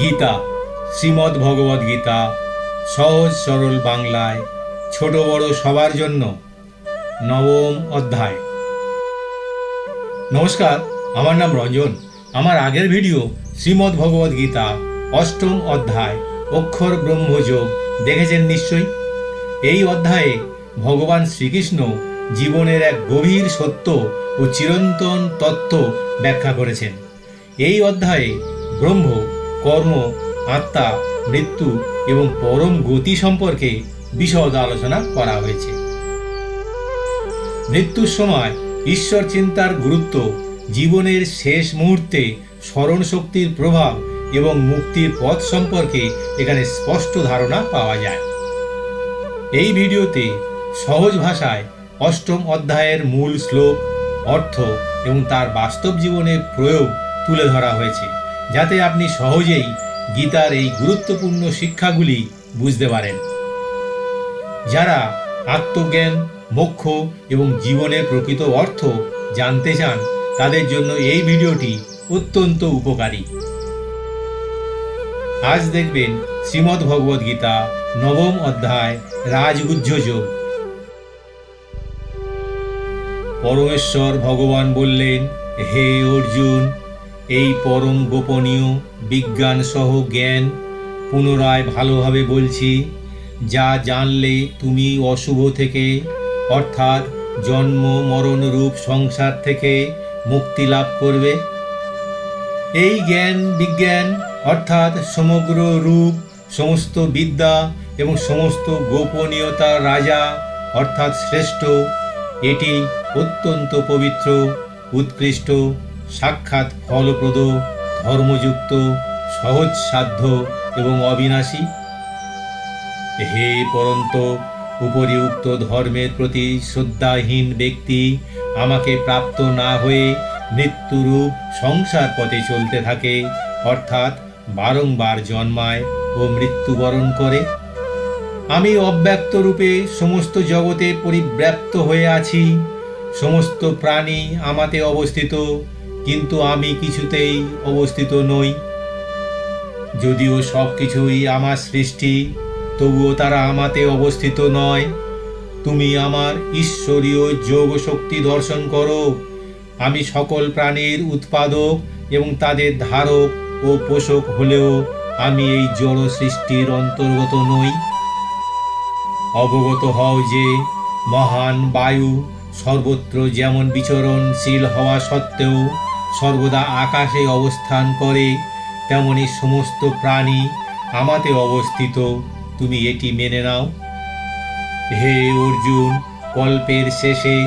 গীতা, শ্রীমদ্ ভগবদ গীতা, সহজ সরল বাংলায়, ছোট বড় সবার জন্য। নবম অধ্যায়। নমস্কার, আমার নাম রঞ্জন। আমার আগের ভিডিও শ্রীমদ্ ভগবদ গীতা অষ্টম অধ্যায় অক্ষর ব্রহ্মযোগ দেখেছেন নিশ্চয়ই। এই অধ্যায়ে ভগবান শ্রীকৃষ্ণ জীবনের এক গভীর সত্য ও চিরন্তন তত্ত্ব ব্যাখ্যা করেছেন। এই অধ্যায়ে ব্রহ্ম, কর্ম, আত্মা, মৃত্যু এবং পরম গতি সম্পর্কে বিশদ আলোচনা করা হয়েছে। মৃত্যুর সময় ঈশ্বর চিন্তার গুরুত্ব, জীবনের শেষ মুহূর্তে স্মরণ শক্তির প্রভাব এবং মুক্তির পথ সম্পর্কে এখানে স্পষ্ট ধারণা পাওয়া যায়। এই ভিডিওতে সহজ ভাষায় অষ্টম অধ্যায়ের মূল শ্লোক, অর্থ এবং তার বাস্তব জীবনের প্রয়োগ তুলে ধরা হয়েছে, যাতে আপনি সহজেই গীতার এই গুরুত্বপূর্ণ শিক্ষাগুলি বুঝতে পারেন। যারা আত্মজ্ঞান, মোক্ষ এবং জীবনের প্রকৃত অর্থ জানতে চান, তাদের জন্য এই ভিডিওটি অত্যন্ত উপকারী। আজ দেখবেন শ্রীমদ্ ভগবদ গীতা নবম অধ্যায় রাজগুহ্য যোগ। পরমেশ্বর ভগবান বললেন, হে অর্জুন, এই পরম গোপনীয় বিজ্ঞান সহ জ্ঞান পুনরায় ভালোভাবে বলছি, যা জানলে তুমি অশুভ থেকে অর্থাৎ জন্ম মরণ রূপ সংসার থেকে মুক্তি লাভ করবে। এই জ্ঞান বিজ্ঞান অর্থাৎ সমগ্র রূপ, সমস্ত বিদ্যা এবং সমস্ত গোপনীয়তার রাজা অর্থাৎ শ্রেষ্ঠ। এটি অত্যন্ত পবিত্র, উৎকৃষ্ট, সাক্ষাৎ ফলপ্রদ, ধর্মযুক্ত, সহজসাধ্য এবং অবিনাশী। হে পরন্ত, উপরিউক্ত ধর্মের প্রতি শ্রদ্ধাহীন ব্যক্তি আমাকে প্রাপ্ত না হয়ে মৃত্যুরূপ সংসার পথে চলতে থাকে, অর্থাৎ বারংবার জন্মায় ও মৃত্যুবরণ করে। আমি অব্যক্ত রূপে সমস্ত জগতে পরিব্যাপ্ত হয়ে আছি। সমস্ত প্রাণী আমাতে অবস্থিত, কিন্তু আমি কিছুতেই অবস্থিত নই। যদিও সব কিছুই আমার সৃষ্টি, তবুও তারা আমাতে অবস্থিত নয়। তুমি আমার ঈশ্বরীয় যোগ শক্তি দর্শন করো। আমি সকল প্রাণীর উৎপাদক এবং তাদের ধারক ও পোষক হলেও আমি এই জড় সৃষ্টির অন্তর্গত নই। অবগত হও যে মহান বায়ু সর্বত্র যেমন বিচরণশীল হওয়া সত্ত্বেও সর্বদা আকাশে অবস্থান করে, তেমনি সমস্ত প্রাণী আমাতে অবস্থিত। তুমি এটি মেনে নাও। হে অর্জুন, কল্পের শেষে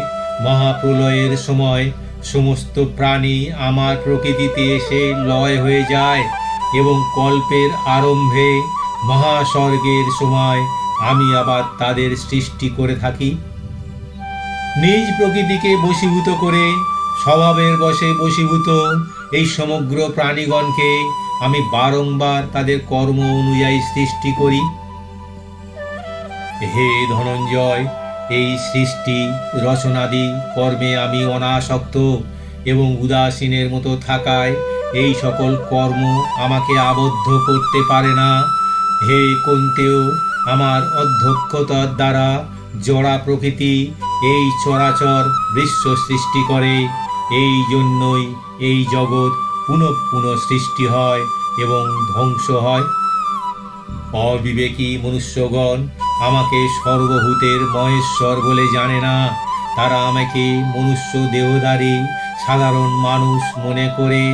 মহাপ্রলয়ের সময় সমস্ত প্রাণী আমার প্রকৃতিতে এসে লয় হয়ে যায় এবং কল্পের আরম্ভে মহাস্বর্গের সময় আমি আবার তাদের সৃষ্টি করে থাকি। নিজ প্রকৃতিকে বশীভূত করে স্বভাবের বশে বশীভূত এই সমগ্র প্রাণীগণকে আমি বারংবার তাদের কর্ম অনুযায়ী সৃষ্টি করি। হে ধনঞ্জয়, এই সৃষ্টি রচনাদি কর্মে আমি অনাসক্ত এবং উদাসীনের মতো থাকায় এই সকল কর্ম আমাকে আবদ্ধ করতে পারে না। হে কুন্তেয়, আমার অধ্যক্ষতার দ্বারা জড়া প্রকৃতি এই চরাচর বিশ্ব সৃষ্টি করে। এই জন্যই এই জগৎ পুনঃ পুনঃ সৃষ্টি হয় এবং ধ্বংস হয়। অবিবেকী মনুষ্যগণ আমাকে সর্বভূতের মহেশ্বর বলে জানে না। তারা আমাকে মনুষ্য দেহধারী সাধারণ মানুষ মনে করে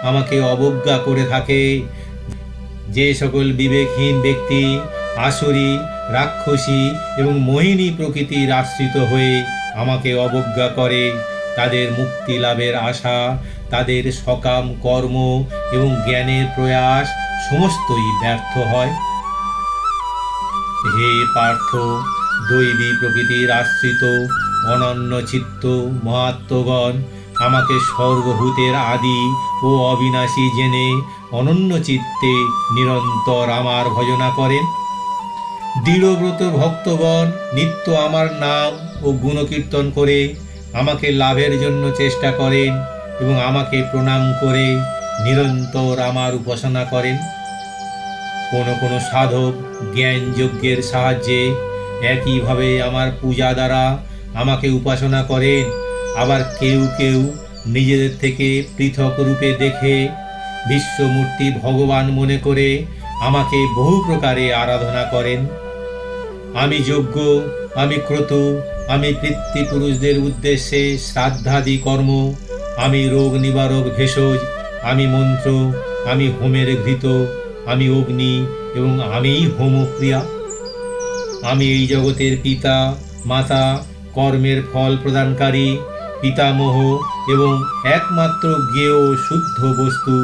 আমাকে অবজ্ঞা করে থাকে। যে সকল বিবেকহীন ব্যক্তি আসুরী, রাক্ষসী এবং মোহিনী প্রকৃতির আশ্রিত হয়ে আমাকে অবজ্ঞা করে, তাদের মুক্তি লাভের আশা, তাদের সকাম কর্ম এবং জ্ঞানের প্রয়াস সমস্তই ব্যর্থ হয়। হে পার্থ, দৈবী প্রকৃতির আশ্রিত অনন্য চিত্ত মহাত্মগণ আমাকে সর্বভূতের আদি ও অবিনাশী জেনে অনন্য চিত্তে নিরন্তর আমার ভজনা করেন। দৃঢ়ব্রত ভক্তগণ নিত্য আমার নাম ও গুণকীর্তন করে আমাকে লাভের জন্য চেষ্টা করেন এবং আমাকে প্রণাম করে নিরন্তর আমার উপাসনা করেন। কোনো কোনো সাধক জ্ঞান যজ্ঞের সাহায্যে একইভাবে আমার পূজা দ্বারা আমাকে উপাসনা করেন। আবার কেউ কেউ নিজেদের থেকে পৃথক রূপে দেখে বিশ্বমূর্তি ভগবান মনে করে আমাকে বহু প্রকারে আরাধনা করেন। আমি যজ্ঞ, আমি ক্রতু, আমি পিতৃপুরুষদের উদ্দেশ্যে শ্রাদ্ধাদি কর্ম, আমি রোগ নিবারক ভেষজ, আমি মন্ত্র, আমি হোমের ঘৃত, আমি অগ্নি এবং আমিই হোমক্রিয়া। আমি এই জগতের পিতা, মাতা, কর্মের ফল প্রদানকারী, পিতামহ এবং একমাত্র জ্ঞেয় শুদ্ধ বস্তু।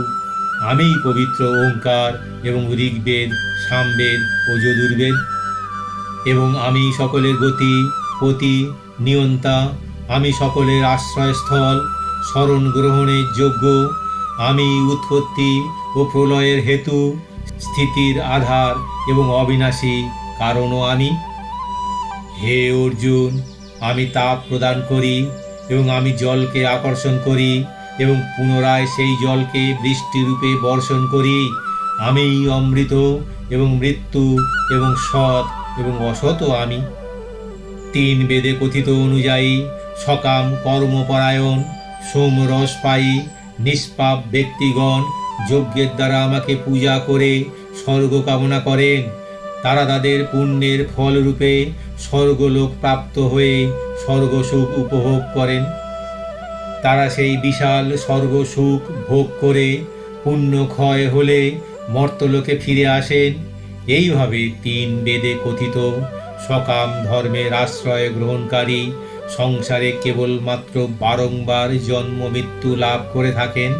আমিই পবিত্র ওঙ্কার এবং ঋগ্বেদ, সামবেদ ও যজুর্বেদ। এবং আমি সকলের গতি, পতি, নিয়ন্তা। আমি সকলের আশ্রয়স্থল, শরণ গ্রহণের যোগ্য। আমি উৎপত্তি ও প্রলয়ের হেতু, স্থিতির আধার এবং অবিনাশী কারণও আমি। হে অর্জুন, আমি তাপ প্রদান করি এবং আমি জলকে আকর্ষণ করি এবং পুনরায় সেই জলকে বৃষ্টিরূপে বর্ষণ করি। আমি অমৃত এবং মৃত্যু এবং সৎ এবং অসৎও আমি। 3 বেদে কথিত অনুযায়ী সকাম কর্মপরায়ণ সোমরসপায়ী নিষ্পাপ ব্যক্তিগণ যজ্ঞের দ্বারা আমাকে পূজা করে স্বর্গ কামনা করেন। তারা তাদের পুণ্যের ফলরূপে স্বর্গলোক প্রাপ্ত হয়ে স্বর্গসুখ উপভোগ করেন। তারা সেই বিশাল স্বর্গসুখ ভোগ করে পুণ্য ক্ষয় হলে মর্তলোকে ফিরে আসেন। এইভাবে 3 বেদে কথিত সকাম ধর্মের আশ্রয় গ্রহণকারী সংসারে কেবলমাত্র বারংবার জন্ম মৃত্যু লাভ করে থাকেন।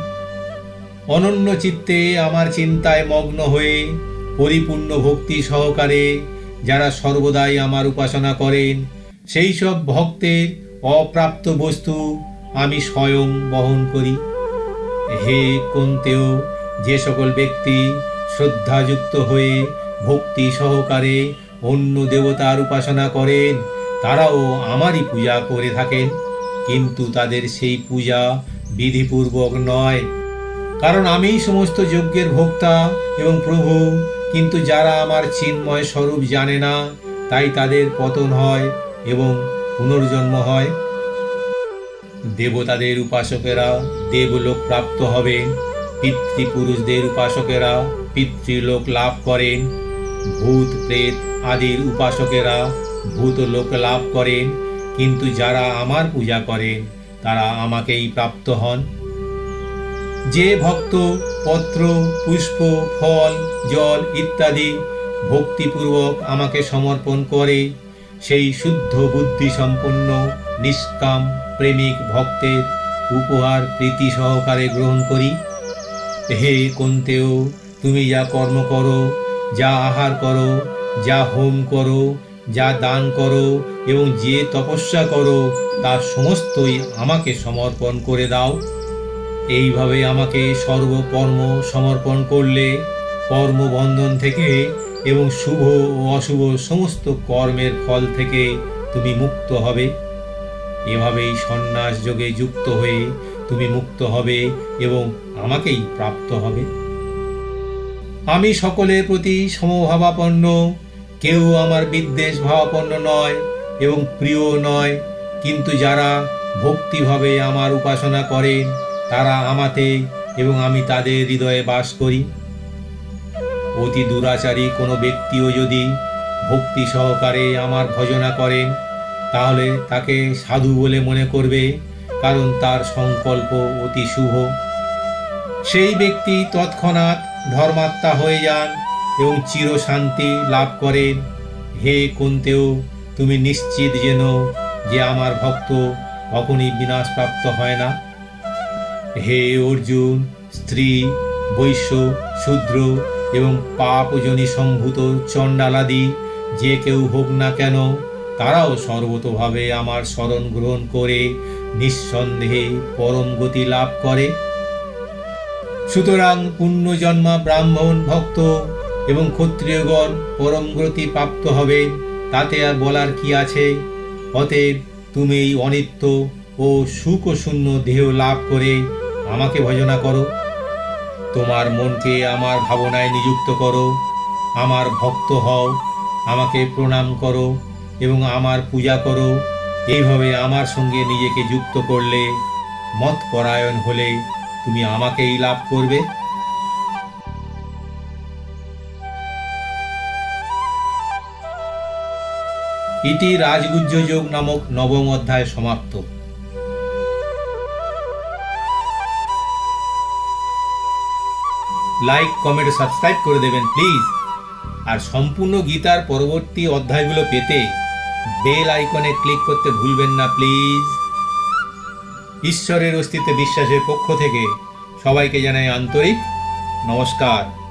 অনন্য চিত্তে আমার চিন্তায় মগ্ন হয়ে পরিপূর্ণ ভক্তি সহকারে যারা সর্বদাই আমার উপাসনা করেন, সেই সব ভক্তের অপ্রাপ্ত বস্তু আমি স্বয়ং বহন করি। হে কুন্তেয়, যে সকল ব্যক্তি শ্রদ্ধাযুক্ত হয়ে ভক্তি সহকারে অন্য দেবতার উপাসনা করেন, তারাও আমারই পূজা করে থাকেন, কিন্তু তাদের সেই পূজা বিধিপূর্বক নয়, কারণ আমিই সমস্ত যজ্ঞের ভোক্তা এবং প্রভু। কিন্তু যারা আমার চিন্ময় স্বরূপ জানে না, তাই তাদের পতন হয় এবং পুনর্জন্ম হয়। দেবতাদের উপাসকেরা দেবলোক প্রাপ্ত হবেন, পিতৃপুরুষদের উপাসকেরা পিতৃলোক লাভ করেন, ভূত প্রেত আদির উপাসকেরা ভূতলোক লাভ করেন, কিন্তু যারা আমার পূজা করেন তারা আমাকেই প্রাপ্ত হন। যে ভক্ত পত্র, পুষ্প, ফল, জল ইত্যাদি ভক্তিপূর্বক আমাকে সমর্পণ করে, সেই শুদ্ধ বুদ্ধি সম্পন্ন নিষ্কাম প্রেমিক ভক্তের উপহার প্রীতি সহকারে গ্রহণ করি। হে কুন্তেয়, তুমি যা কর্ম করো, যা আহার করো, যা হোম করো, যা দান করো এবং যে তপস্যা করো, তার সমস্তই আমাকে সমর্পণ করে দাও। এইভাবে আমাকে সর্বকর্ম সমর্পণ করলে কর্মবন্ধন থেকে এবং শুভ ও অশুভ সমস্ত কর্মের ফল থেকে তুমি মুক্ত হবে। এভাবেই সন্ন্যাস যোগে যুক্ত হয়ে তুমি মুক্ত হবে এবং আমাকেই প্রাপ্ত হবে। আমি সকলের প্রতি সমভাবাপন্ন, কেউ আমার বিদ্বেষ ভাবাপন্ন নয় এবং প্রিয় নয়, কিন্তু যারা ভক্তিভাবে আমার উপাসনা করেন তারা আমাতে এবং আমি তাদের হৃদয়ে বাস করি। অতি দুরাচারী কোনো ব্যক্তিও যদি ভক্তি সহকারে আমার ভজনা করেন, তাহলে তাকে সাধু বলে মনে করবে, কারণ তার সংকল্প অতি শুভ। সেই ব্যক্তি তৎক্ষণাৎ ধর্মাত্মা হয়ে যান এবং চিরশান্তি লাভ করেন। হে কুন্তেয়, তুমি নিশ্চিত যেন যে আমার ভক্ত কখনই বিনাশপ্রাপ্ত হয় না। হে অর্জুন, স্ত্রী, বৈশ্য, শূদ্র এবং পাপজনী সম্ভূত চণ্ডালাদি যে কেউ হোক না কেন, তারাও সর্বতোভাবে আমার শরণ গ্রহণ করে নিঃসন্দেহে পরম গতি লাভ করে। সুতরাং পুণ্যজন্মা ব্রাহ্মণ ভক্ত এবং ক্ষত্রিয়গণ পরম গতি প্রাপ্ত হবে, তাতে আর বলার কি আছে। অতএব তুমি এই অনিত্য ও সুখশূন্য দেহ লাভ করে আমাকে ভজনা করো। তোমার মনকে আমার ভাবনায় নিযুক্ত করো আমার ভক্ত হও, আমাকে প্রণাম করো এবং আমার পূজা করো। এইভাবে আমার সঙ্গে নিজেকে যুক্ত করলে, মত পরায়ণ হলে তুমি আমাকেই লাভ করবে। ইতি রাজগুহ্য যোগ নামক নবম অধ্যায় সমাপ্ত। লাইক, কমেন্ট, সাবস্ক্রাইব করে দেবেন প্লিজ। আর সম্পূর্ণ গীতার পরবর্তী অধ্যায়গুলো পেতে বেল আইকনে ক্লিক করতে ভুলবেন না প্লিজ। ঈশ্বরের অস্তিত্বে বিশ্বাসের পক্ষ থেকে সবাইকে জানাই আন্তরিক নমস্কার।